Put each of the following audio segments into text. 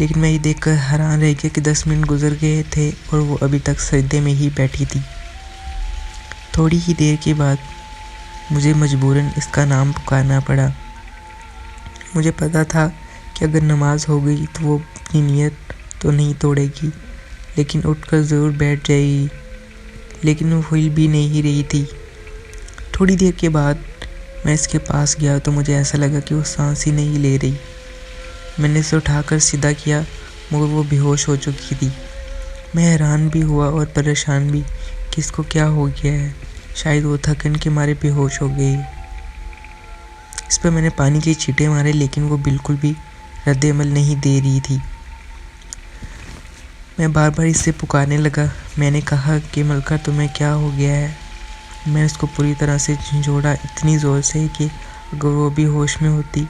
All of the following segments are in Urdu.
لیکن میں یہ دیکھ کر حیران رہ گیا کہ 10 منٹ گزر گئے تھے اور وہ ابھی تک سجدے میں ہی بیٹھی تھی۔ تھوڑی ہی دیر کے بعد مجھے مجبوراً اس کا نام پکارنا پڑا۔ مجھے پتا تھا کہ اگر نماز ہو گئی تو وہ اپنی نیت تو نہیں توڑے گی، لیکن اٹھ کر ضرور بیٹھ جائے گی، لیکن وہ ہل بھی نہیں رہی تھی۔ تھوڑی دیر کے بعد میں اس کے پاس گیا تو مجھے ایسا لگا کہ وہ سانس ہی نہیں لے رہی۔ میں نے اسے اٹھا کر سیدھا کیا مگر وہ بے ہوش ہو چکی تھی۔ میں حیران بھی ہوا اور پریشان بھی کہ اس کو کیا ہو گیا ہے، شاید وہ تھکن کے مارے بے ہوش ہو گئی۔ اس پر میں نے پانی کے چھینٹے مارے لیکن وہ بالکل بھی رد عمل نہیں دے رہی تھی۔ میں بار بار اسے پکارنے لگا۔ میں نے کہا کہ ملکہ تمہیں کیا ہو گیا ہے؟ میں نے اس کو پوری طرح سے جھنجھوڑا، اتنی زور سے کہ اگر وہ بھی ہوش میں ہوتی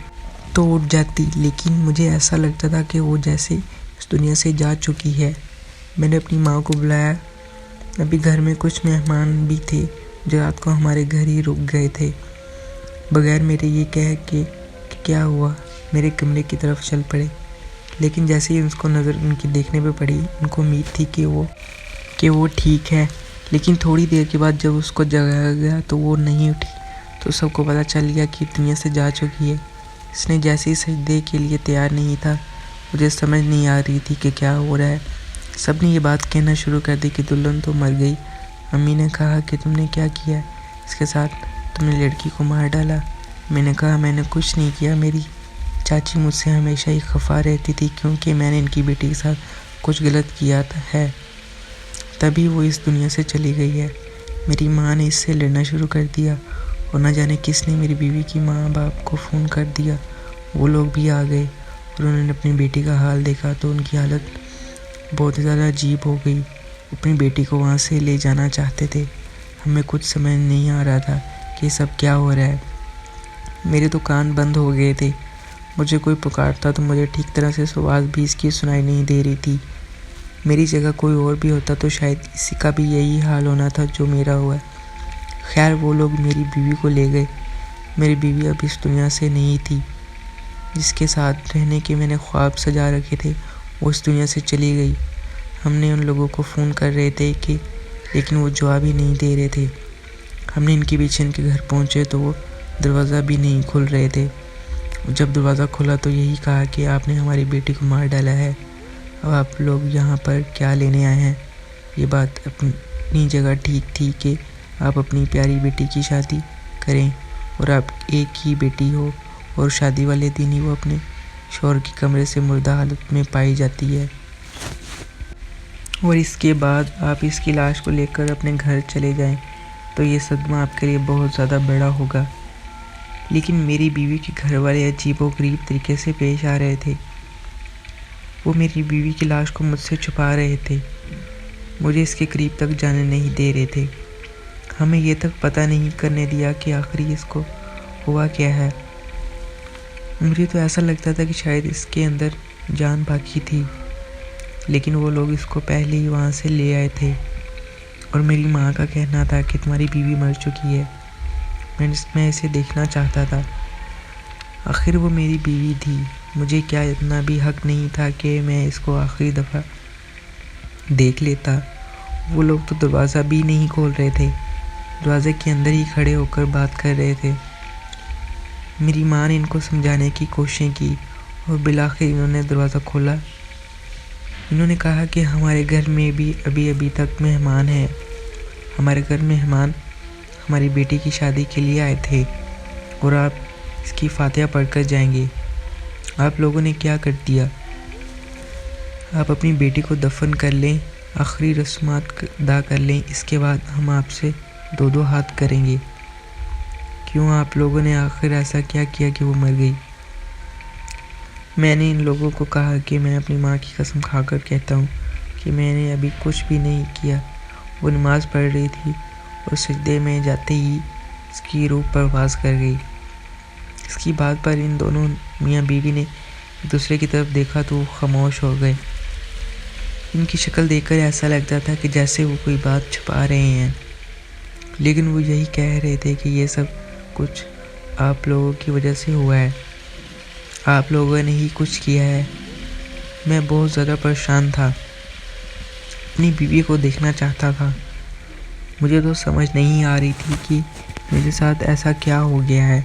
تو اٹھ جاتی، لیکن مجھے ایسا لگتا تھا کہ وہ جیسے اس دنیا سے جا چکی ہے۔ میں نے اپنی ماں کو بلایا۔ ابھی گھر میں کچھ مہمان بھی تھے جو رات کو ہمارے گھر ہی رک گئے تھے۔ بغیر میرے یہ کہہ کہ کیا ہوا میرے کمرے کی طرف چل پڑے، لیکن جیسے ہی اس کو نظر ان کی دیکھنے پہ پڑی، ان کو امید تھی کہ وہ ٹھیک ہے، لیکن تھوڑی دیر کے بعد جب اس کو جگایا گیا تو وہ نہیں اٹھی تو سب کو پتہ چل گیا کہ دنیا سے جا چکی ہے۔ اس نے جیسے ہی سجدے کے لیے تیار نہیں تھا، مجھے سمجھ نہیں آ رہی تھی کہ کیا ہو رہا ہے۔ سب نے یہ بات کہنا شروع کر دی کہ دلہن تو مر گئی۔ امی نے کہا کہ تم نے کیا کیا اس کے ساتھ، تم نے لڑکی کو مار ڈالا۔ میں نے کہا میں نے کچھ نہیں کیا، میری چاچی مجھ سے ہمیشہ ہی خفا رہتی تھی کیونکہ میں نے ان کی بیٹی کے ساتھ کچھ غلط کیا ہے، تبھی وہ اس دنیا سے چلی گئی ہے۔ میری ماں نے اس سے لڑنا شروع کر دیا اور نہ جانے کس نے میری بیوی کی ماں باپ کو فون کر دیا۔ وہ لوگ بھی آ گئے اور انہوں نے اپنی بیٹی کا حال دیکھا تو ان کی حالت بہت زیادہ عجیب ہو گئی۔ اپنی بیٹی کو وہاں سے لے جانا چاہتے تھے۔ ہمیں کچھ سمجھ نہیں آ رہا تھا کہ یہ سب کیا ہو رہا ہے۔ میرے تو کان بند ہو گئے تھے۔ مجھے کوئی پکارتا تو مجھے ٹھیک طرح سے آواز بھی اس کی سنائی نہیں دے رہی تھی۔ میری جگہ کوئی اور بھی ہوتا تو شاید اسی کا بھی یہی حال ہونا تھا جو میرا ہوا ہے۔ خیر وہ لوگ میری بیوی کو لے گئے۔ میری بیوی اب اس دنیا سے نہیں تھی۔ جس کے ساتھ رہنے کے میں نے خواب سجا رکھے تھے وہ اس دنیا سے چلی گئی۔ ہم نے ان لوگوں کو فون کر رہے تھے لیکن وہ جواب ہی نہیں دے رہے تھے۔ ہم نے ان کے پیچھے ان کے گھر پہنچے تو وہ دروازہ بھی نہیں کھل رہے تھے۔ جب دروازہ کھلا تو یہی کہا کہ آپ نے ہماری بیٹی کو مار ڈالا ہے، اب آپ لوگ یہاں پر کیا لینے آئے ہیں؟ یہ بات اپنی جگہ ٹھیک تھی کہ آپ اپنی پیاری بیٹی کی شادی کریں اور آپ ایک ہی بیٹی ہو اور شادی والے دن ہی وہ اپنے شوہر کے کمرے سے مردہ حالت میں پائی جاتی ہے، اور اس کے بعد آپ اس کی لاش کو لے کر اپنے گھر چلے جائیں تو یہ صدمہ آپ کے لیے بہت زیادہ بڑا ہوگا۔ لیکن میری بیوی کے گھر والے عجیب و غریب طریقے سے پیش آ رہے تھے۔ وہ میری بیوی کی لاش کو مجھ سے چھپا رہے تھے، مجھے اس کے قریب تک جانے نہیں دے رہے تھے، ہمیں یہ تک پتہ نہیں کرنے دیا کہ آخری اس کو ہوا کیا ہے۔ مجھے تو ایسا لگتا تھا کہ شاید اس کے اندر جان باقی تھی، لیکن وہ لوگ اس کو پہلے ہی وہاں سے لے آئے تھے، اور میری ماں کا کہنا تھا کہ تمہاری بیوی مر چکی ہے، میں اسے دیکھنا چاہتا تھا۔ آخر وہ میری بیوی تھی، مجھے کیا اتنا بھی حق نہیں تھا کہ میں اس کو آخری دفعہ دیکھ لیتا؟ وہ لوگ تو دروازہ بھی نہیں کھول رہے تھے، دروازے کے اندر ہی کھڑے ہو کر بات کر رہے تھے۔ میری ماں نے ان کو سمجھانے کی کوششیں کی اور بالآخر انہوں نے دروازہ کھولا۔ انہوں نے کہا کہ ہمارے گھر میں بھی ابھی تک مہمان ہیں، ہمارے گھر مہمان ہماری بیٹی کی شادی کے لیے آئے تھے اور آپ اس کی فاتحہ پڑھ کر جائیں گے۔ آپ لوگوں نے کیا کر دیا؟ آپ اپنی بیٹی کو دفن کر لیں، آخری رسومات ادا کر لیں، اس کے بعد ہم آپ سے 2 ہاتھ کریں گے۔ کیوں آپ لوگوں نے آخر ایسا کیا کہ وہ مر گئی؟ میں نے ان لوگوں کو کہا کہ میں اپنی ماں کی قسم کھا کر کہتا ہوں کہ میں نے ابھی کچھ بھی نہیں کیا۔ وہ نماز پڑھ رہی تھی اور سجدے میں جاتے ہی اس کی روح پرواز کر گئی۔ اس کی بات پر ان دونوں میاں بیوی نے ایک دوسرے کی طرف دیکھا تو وہ خاموش ہو گئے۔ ان کی شکل دیکھ کر ایسا لگتا تھا کہ جیسے وہ کوئی بات چھپا رہے ہیں، لیکن وہ یہی کہہ رہے تھے کہ یہ سب کچھ آپ لوگوں کی وجہ سے ہوا ہے، آپ لوگوں نے ہی کچھ کیا ہے۔ میں بہت زیادہ پریشان تھا، اپنی بیوی کو دیکھنا چاہتا تھا۔ مجھے تو سمجھ نہیں آ رہی تھی کہ میرے ساتھ ایسا کیا ہو گیا ہے۔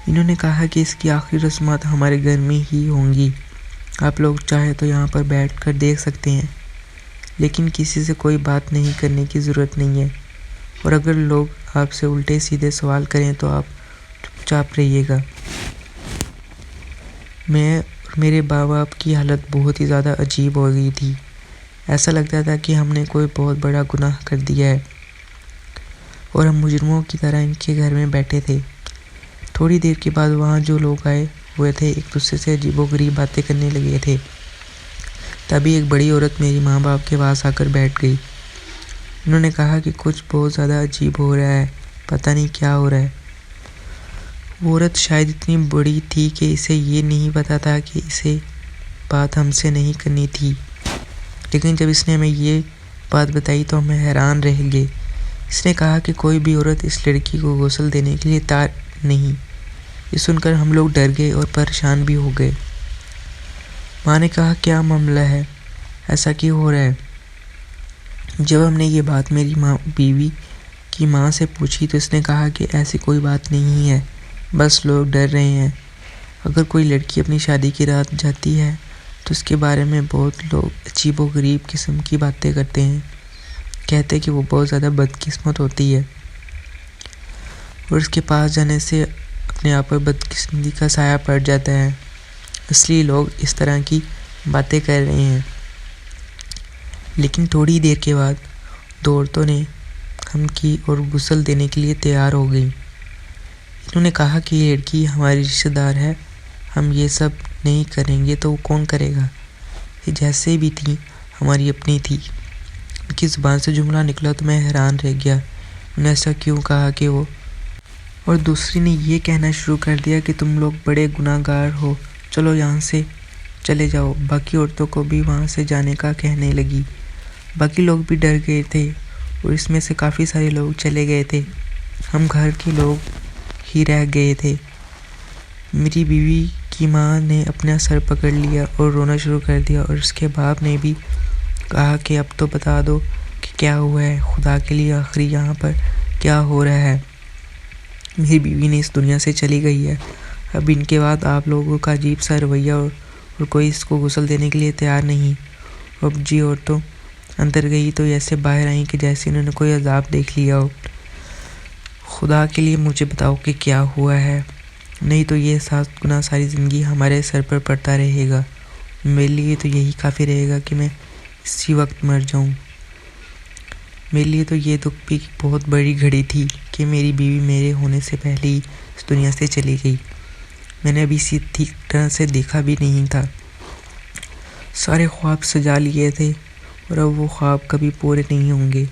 انہوں نے کہا کہ اس کی آخری رسومات ہمارے گھر میں ہی ہوں گی، آپ لوگ چاہے تو یہاں پر بیٹھ کر دیکھ سکتے ہیں، لیکن کسی سے کوئی بات نہیں کرنے کی ضرورت نہیں ہے، اور اگر لوگ آپ سے الٹے سیدھے سوال کریں تو آپ چپ چاپ رہیے گا۔ میں اور میرے ماں باپ کی حالت بہت ہی زیادہ عجیب ہو گئی تھی۔ ایسا لگتا تھا کہ ہم نے کوئی بہت بڑا گناہ کر دیا ہے اور ہم مجرموں کی طرح ان کے گھر میں بیٹھے تھے۔ تھوڑی دیر کے بعد وہاں جو لوگ آئے ہوئے تھے ایک دوسرے سے عجیب و غریب باتیں کرنے لگے تھے۔ تبھی ایک بڑی عورت میری ماں باپ کے پاس آ کر بیٹھ گئی۔ انہوں نے کہا کہ کچھ بہت زیادہ عجیب ہو رہا ہے، پتہ نہیں کیا ہو رہا ہے۔ وہ عورت شاید اتنی بڑی تھی کہ اسے یہ نہیں پتا تھا کہ اسے بات ہم سے نہیں کرنی تھی، لیکن جب اس نے ہمیں یہ بات بتائی تو ہم حیران رہ گئے۔ اس نے کہا کہ کوئی بھی عورت اس لڑکی کو غسل دینے کے لیے تیار نہیں۔ یہ سن کر ہم لوگ ڈر گئے اور پریشان بھی ہو گئے۔ ماں نے کہا کیا معاملہ ہے، ایسا کیوں ہو رہا ہے؟ جب ہم نے یہ بات میری بیوی کی ماں سے پوچھی تو اس نے کہا کہ ایسی کوئی بات نہیں ہے، بس لوگ ڈر رہے ہیں۔ اگر کوئی لڑکی اپنی شادی کی رات جاتی ہے تو اس کے بارے میں بہت لوگ عجیب و غریب قسم کی باتیں کرتے ہیں، کہتے ہیں کہ وہ بہت زیادہ بدقسمت ہوتی ہے اور اس کے پاس جانے سے اپنے آپ پر بدقسمتی کا سایہ پڑ جاتا ہے، اس لیے لوگ اس طرح کی باتیں کر رہے ہیں۔ لیکن تھوڑی دیر کے بعد دو عورتوں نے ہم کی اور غسل دینے کے لیے تیار ہو گئی۔ انہوں نے کہا کہ یہ لڑکی ہماری رشتہ دار ہے، ہم یہ سب نہیں کریں گے تو وہ کون کرے گا؟ یہ جیسے بھی تھی ہماری اپنی تھی۔ ان کی زبان سے جملہ نکلا تو میں حیران رہ گیا، انہوں نے ایسا کیوں کہا کہ وہ، اور دوسری نے یہ کہنا شروع کر دیا کہ تم لوگ بڑے گناہ گار ہو، چلو یہاں سے چلے جاؤ۔ باقی عورتوں کو بھی وہاں سے جانے کا کہنے لگی۔ باقی لوگ بھی ڈر گئے تھے اور اس میں سے کافی سارے لوگ چلے گئے تھے، ہم گھر کے لوگ ہی رہ گئے تھے۔ میری بیوی کی ماں نے اپنا سر پکڑ لیا اور رونا شروع کر دیا، اور اس کے باپ نے بھی کہا کہ اب تو بتا دو کہ کیا ہوا ہے، خدا کے لیے آخری یہاں پر کیا ہو رہا ہے۔ میری بیوی نے اس دنیا سے چلی گئی ہے، اب ان کے بعد آپ لوگوں کا عجیب سا رویہ اور کوئی اس کو غسل دینے کے لیے تیار نہیں۔ اب جی عورتوں اندر گئی تو ایسے باہر آئیں کہ جیسے انہوں نے کوئی عذاب دیکھ لیا ہو۔ خدا کے لیے مجھے بتاؤ کہ کیا ہوا ہے، نہیں تو یہ سات گناہ ساری زندگی ہمارے سر پر پڑتا رہے گا۔ میرے لیے تو یہی کافی رہے گا کہ میں اسی وقت مر جاؤں۔ میرے لیے تو یہ دکھ بھی بہت بڑی گھڑی تھی کہ میری بیوی میرے ہونے سے پہلے ہی اس دنیا سے چلی گئی۔ میں نے ابھی اسی ٹھیک طرح سے دیکھا بھی نہیں تھا۔ سارے خواب سجا لیے تھے اور اب وہ خواب کبھی پورے نہیں ہوں گے،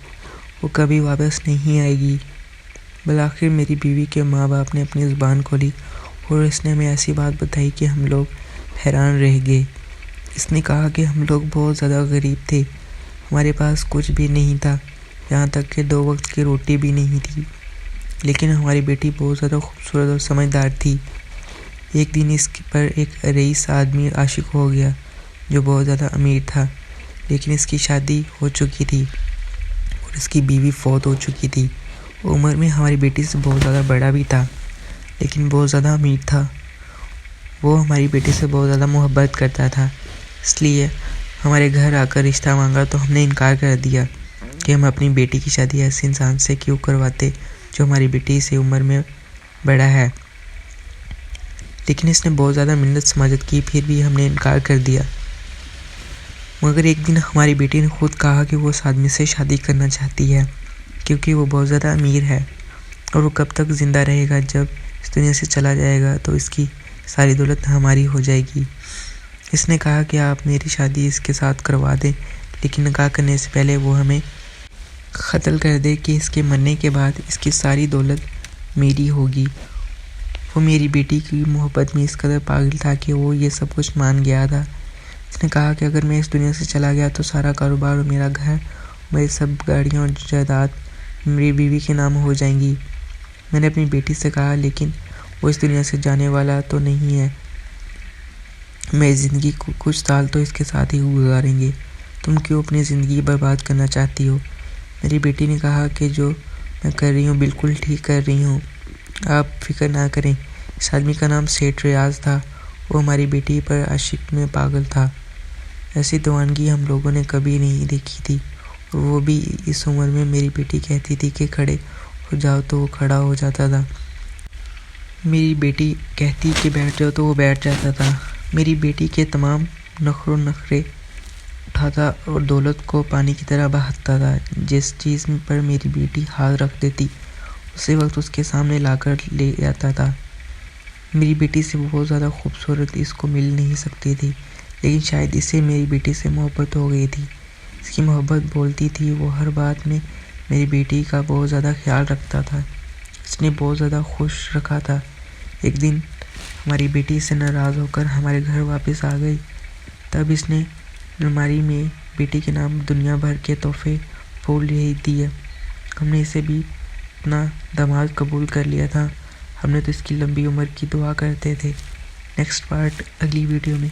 وہ کبھی واپس نہیں آئے گی۔ بالآخر میری بیوی کے ماں باپ نے اپنی زبان کھولی اور اس نے ہمیں ایسی بات بتائی کہ ہم لوگ حیران رہ گئے۔ اس نے کہا کہ ہم لوگ بہت زیادہ غریب تھے، ہمارے پاس کچھ بھی نہیں تھا، یہاں تک کہ 2 وقت کی روٹی بھی نہیں تھی، لیکن ہماری بیٹی بہت زیادہ خوبصورت اور سمجھدار تھی۔ ایک دن اس پر ایک رئیس آدمی عاشق ہو گیا جو بہت زیادہ امیر تھا، لیکن اس کی شادی ہو چکی تھی اور اس کی بیوی فوت ہو چکی تھی۔ عمر میں ہماری بیٹی سے بہت زیادہ بڑا بھی تھا، لیکن بہت زیادہ امیر تھا۔ وہ ہماری بیٹی سے بہت زیادہ محبت کرتا تھا، اس لیے ہمارے گھر آ کر رشتہ مانگا تو ہم نے انکار کر دیا کہ ہم اپنی بیٹی کی شادی ایسے انسان سے کیوں کرواتے جو ہماری بیٹی سے عمر میں بڑا ہے۔ لیکن اس نے بہت زیادہ منت سماجت کی، پھر بھی ہم نے انکار کر دیا۔ مگر ایک دن ہماری بیٹی نے خود کہا کہ وہ اس آدمی سے شادی کرنا چاہتی ہے کیونکہ وہ بہت زیادہ امیر ہے اور وہ کب تک زندہ رہے گا، جب اس دنیا سے چلا جائے گا تو اس کی ساری دولت ہماری ہو جائے گی۔ اس نے کہا کہ آپ میری شادی اس کے ساتھ کروا دیں، لیکن نکاح کرنے سے پہلے وہ ہمیں قتل کر دے کہ اس کے مرنے کے بعد اس کی ساری دولت میری ہوگی۔ وہ میری بیٹی کی محبت میں اس قدر پاگل تھا کہ وہ یہ سب کچھ مان گیا تھا۔ اس نے کہا کہ اگر میں اس دنیا سے چلا گیا تو سارا کاروبار اور میرا گھر، میری سب گاڑیاں اور جائیداد میری بیوی کے نام ہو جائیں گی۔ میں نے اپنی بیٹی سے کہا لیکن وہ اس دنیا سے جانے والا تو نہیں ہے، میری زندگی کو کچھ سال تو اس کے ساتھ ہی گزاریں گے، تم کیوں اپنی زندگی برباد کرنا چاہتی ہو؟ میری بیٹی نے کہا کہ جو میں کر رہی ہوں بالکل ٹھیک کر رہی ہوں، آپ فکر نہ کریں۔ اس آدمی کا نام سیٹھ ریاض تھا، وہ ہماری بیٹی پر عشق میں پاگل تھا۔ ایسی دیوانگی ہم لوگوں نے کبھی نہیں دیکھی تھی، اور وہ بھی اس عمر میں۔ میری بیٹی کہتی تھی کہ کھڑے ہو جاؤ تو وہ کھڑا ہو جاتا تھا، میری بیٹی کہتی کہ بیٹھ جاؤ تو وہ بیٹھ جاتا تھا۔ میری بیٹی کے تمام نخرے اٹھاتا اور دولت کو پانی کی طرح بہاتا تھا۔ جس چیز پر میری بیٹی ہاتھ رکھ دیتی اسی وقت اس کے سامنے لا کر لے جاتا تھا۔ میری بیٹی سے بہت زیادہ خوبصورت اس کو مل نہیں سکتی تھی، لیکن شاید اسے میری بیٹی سے محبت ہو گئی تھی۔ اس کی محبت بولتی تھی، وہ ہر بات میں میری بیٹی کا بہت زیادہ خیال رکھتا تھا، اس نے بہت زیادہ خوش رکھا تھا۔ ایک دن ہماری بیٹی سے ناراض ہو کر ہمارے گھر واپس آ گئی، تب اس نے الماری میں بیٹی کے نام دنیا بھر کے تحفے پھول دیے۔ ہم نے اسے بھی اپنا داماد قبول کر لیا تھا، ہم نے تو اس کی لمبی عمر کی دعا کرتے تھے۔ نیکسٹ پارٹ اگلی ویڈیو میں۔